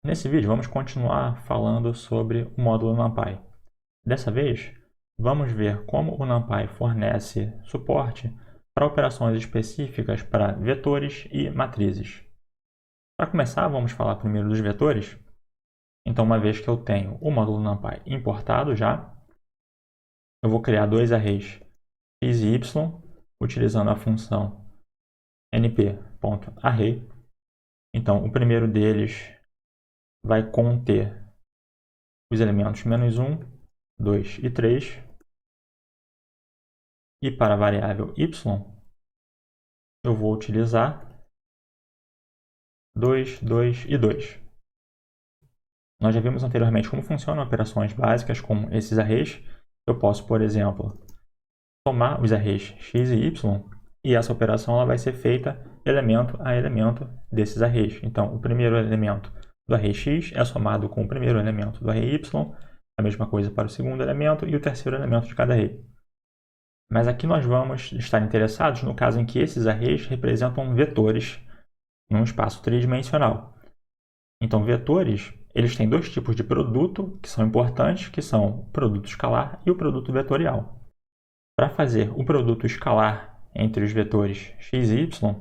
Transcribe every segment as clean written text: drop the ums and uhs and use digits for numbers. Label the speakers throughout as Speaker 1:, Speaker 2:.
Speaker 1: Nesse vídeo vamos continuar falando sobre o módulo NumPy. Dessa vez, vamos ver como o NumPy fornece suporte para operações específicas para vetores e matrizes. Para começar, vamos falar primeiro dos vetores. Então, uma vez que eu tenho o módulo NumPy importado já, eu vou criar dois arrays x e y, utilizando a função np.array. Então, o primeiro deles vai conter os elementos -1, 2 e 3. E para a variável y, eu vou utilizar 2, 2 e 2. Nós já vimos anteriormente como funcionam operações básicas com esses arrays. Eu posso, por exemplo, somar os arrays x e y, e essa operação ela vai ser feita elemento a elemento desses arrays. Então, o primeiro elemento do array x é somado com o primeiro elemento do array y, a mesma coisa para o segundo elemento e o terceiro elemento de cada array. Mas aqui nós vamos estar interessados no caso em que esses arrays representam vetores num espaço tridimensional. Então, vetores, eles têm dois tipos de produto que são importantes, que são o produto escalar e o produto vetorial. Para fazer o produto escalar entre os vetores x e y,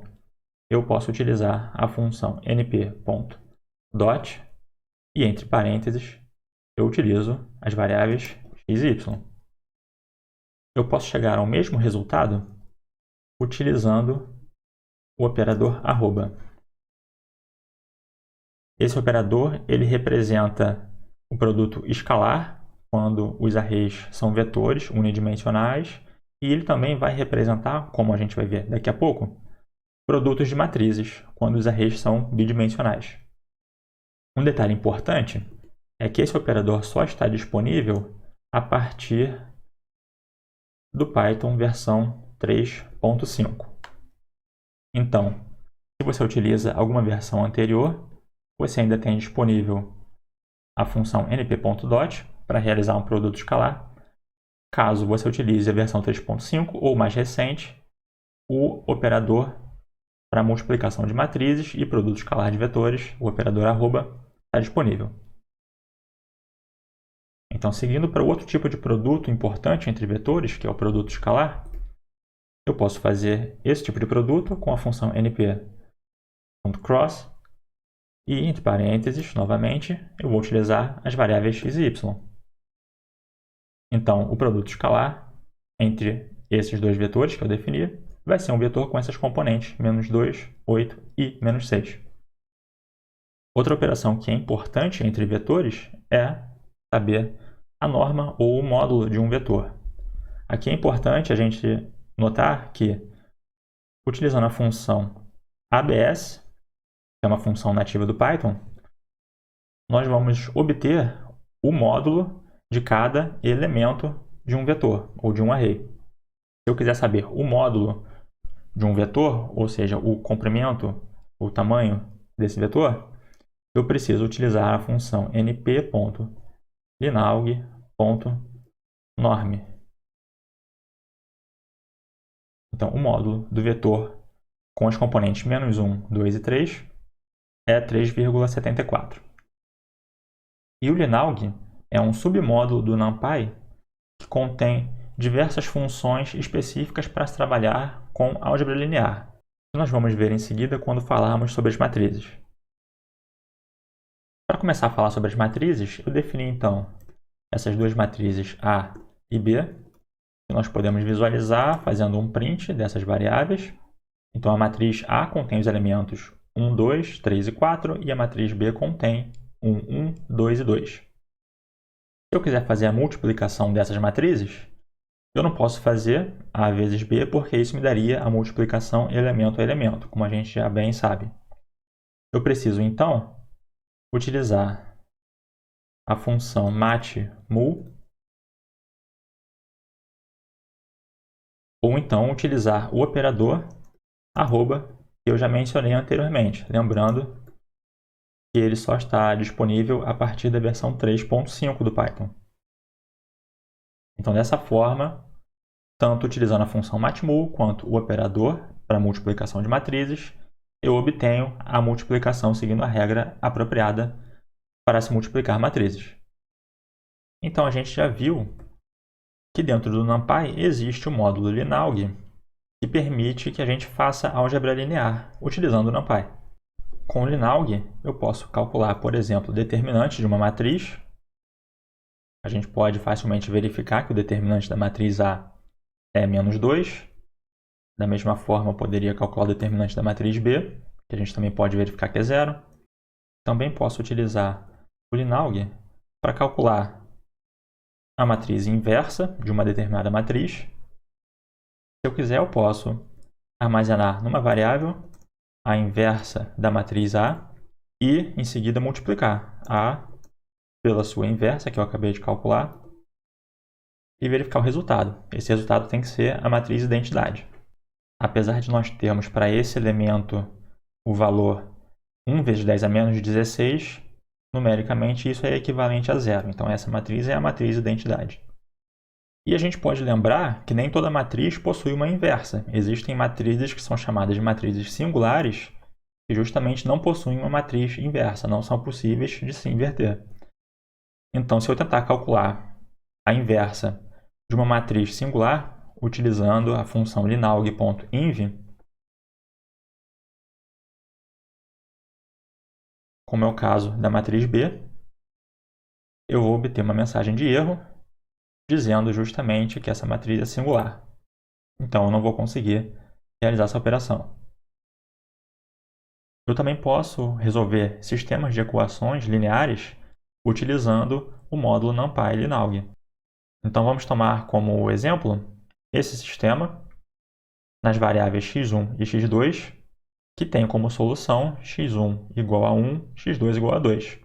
Speaker 1: eu posso utilizar a função np.dot e, entre parênteses, eu utilizo as variáveis x e y. Eu posso chegar ao mesmo resultado utilizando o operador arroba. Esse operador ele representa o produto escalar, quando os arrays são vetores unidimensionais, e ele também vai representar, como a gente vai ver daqui a pouco, produtos de matrizes, quando os arrays são bidimensionais. Um detalhe importante é que esse operador só está disponível a partir do Python versão 3.5. Então, se você utiliza alguma versão anterior, você ainda tem disponível a função np.dot para realizar um produto escalar. Caso você utilize a versão 3.5 ou mais recente, o operador para multiplicação de matrizes e produto escalar de vetores, o operador arroba, está disponível. Então, seguindo para o outro tipo de produto importante entre vetores, que é o produto escalar, eu posso fazer esse tipo de produto com a função np.cross e, entre parênteses, novamente, eu vou utilizar as variáveis x e y. Então, o produto escalar entre esses dois vetores que eu defini vai ser um vetor com essas componentes, -2, 8 e -6. Outra operação que é importante entre vetores é saber a norma ou o módulo de um vetor. Aqui é importante a gente notar que, utilizando a função abs, que é uma função nativa do Python, nós vamos obter o módulo de cada elemento de um vetor ou de um array. Se eu quiser saber o módulo de um vetor, ou seja, o comprimento, o tamanho desse vetor, eu preciso utilizar a função np.linaug.norm. Então, o módulo do vetor com as componentes -1, 2 e 3 é 3,74. E o linaug é um submódulo do NumPy que contém diversas funções específicas para se trabalhar com álgebra linear, que nós vamos ver em seguida quando falarmos sobre as matrizes. Para começar a falar sobre as matrizes, eu defini então essas duas matrizes A e B, que nós podemos visualizar fazendo um print dessas variáveis. Então, a matriz A contém os elementos 1, 2, 3 e 4, e a matriz B contém 1, 1, 2 e 2. Se eu quiser fazer a multiplicação dessas matrizes, eu não posso fazer A vezes B, porque isso me daria a multiplicação elemento a elemento, como a gente já bem sabe. Eu preciso, então, utilizar a função matmul, ou então utilizar o operador arroba, que eu já mencionei anteriormente, lembrando que ele só está disponível a partir da versão 3.5 do Python. Então, dessa forma, tanto utilizando a função matmul quanto o operador para multiplicação de matrizes, eu obtenho a multiplicação seguindo a regra apropriada para se multiplicar matrizes. Então, a gente já viu que dentro do NumPy existe o módulo Linaug, que permite que a gente faça álgebra linear utilizando o NumPy. Com o Linaug, eu posso calcular, por exemplo, o determinante de uma matriz. A gente pode facilmente verificar que o determinante da matriz A é menos 2. Da mesma forma, eu poderia calcular o determinante da matriz B, que a gente também pode verificar que é 0. Também posso utilizar o Linaug para calcular a matriz inversa de uma determinada matriz. Se eu quiser, eu posso armazenar numa variável a inversa da matriz A e, em seguida, multiplicar A pela sua inversa, que eu acabei de calcular, e verificar o resultado. Esse resultado tem que ser a matriz identidade. Apesar de nós termos para esse elemento o valor 1 vezes 10 a menos 16, numericamente isso é equivalente a 0. Então, essa matriz é a matriz identidade. E a gente pode lembrar que nem toda matriz possui uma inversa. Existem matrizes que são chamadas de matrizes singulares, que justamente não possuem uma matriz inversa, não são possíveis de se inverter. Então, se eu tentar calcular a inversa de uma matriz singular, utilizando a função linaug.inv, como é o caso da matriz B, eu vou obter uma mensagem de erro dizendo justamente que essa matriz é singular. Então, eu não vou conseguir realizar essa operação. Eu também posso resolver sistemas de equações lineares utilizando o módulo NumPy Linaug. Então, vamos tomar como exemplo esse sistema nas variáveis x1 e x2, que tem como solução x1 igual a 1, x2 igual a 2.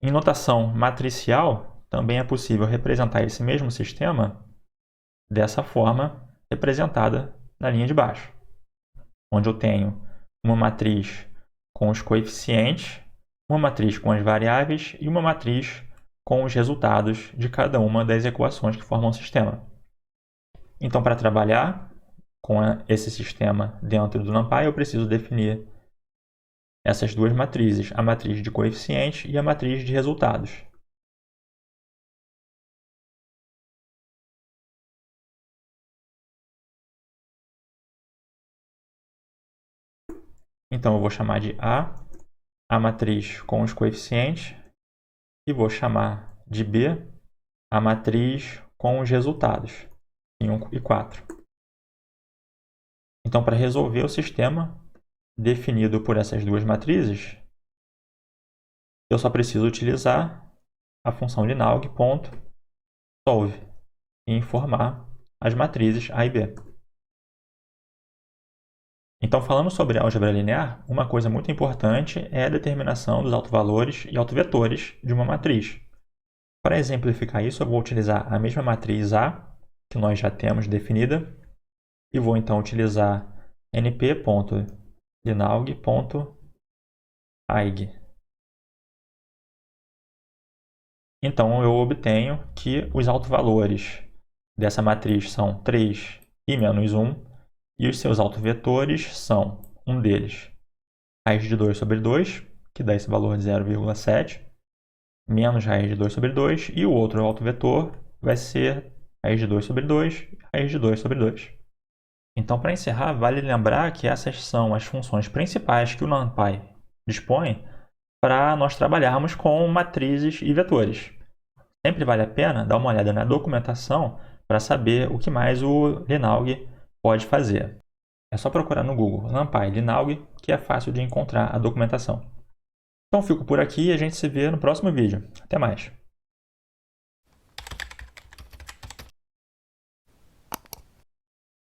Speaker 1: Em notação matricial, também é possível representar esse mesmo sistema dessa forma representada na linha de baixo, onde eu tenho uma matriz com os coeficientes, uma matriz com as variáveis e uma matriz com os resultados de cada uma das equações que formam o sistema. Então, para trabalhar com esse sistema dentro do NumPy, eu preciso definir essas duas matrizes, a matriz de coeficientes e a matriz de resultados. Então, eu vou chamar de a matriz com os coeficientes, e vou chamar de B a matriz com os resultados, 5 e 4. Então, para resolver o sistema definido por essas duas matrizes, eu só preciso utilizar a função linaug.solve e informar as matrizes A e B. Então, falando sobre álgebra linear, uma coisa muito importante é a determinação dos autovalores e autovetores de uma matriz. Para exemplificar isso, eu vou utilizar a mesma matriz A, que nós já temos definida, e vou então utilizar np.linaug.aig. Então, eu obtenho que os autovalores dessa matriz são 3 e menos 1, e os seus autovetores são, um deles, raiz de 2 sobre 2, que dá esse valor de 0,7, menos raiz de 2 sobre 2, e o outro autovetor vai ser raiz de 2 sobre 2, raiz de 2 sobre 2. Então, para encerrar, vale lembrar que essas são as funções principais que o NumPy dispõe para nós trabalharmos com matrizes e vetores. Sempre vale a pena dar uma olhada na documentação para saber o que mais o Linaug pode fazer. É só procurar no Google NumPy Linaug, que é fácil de encontrar a documentação. Então, fico por aqui e a gente se vê no próximo vídeo. Até mais!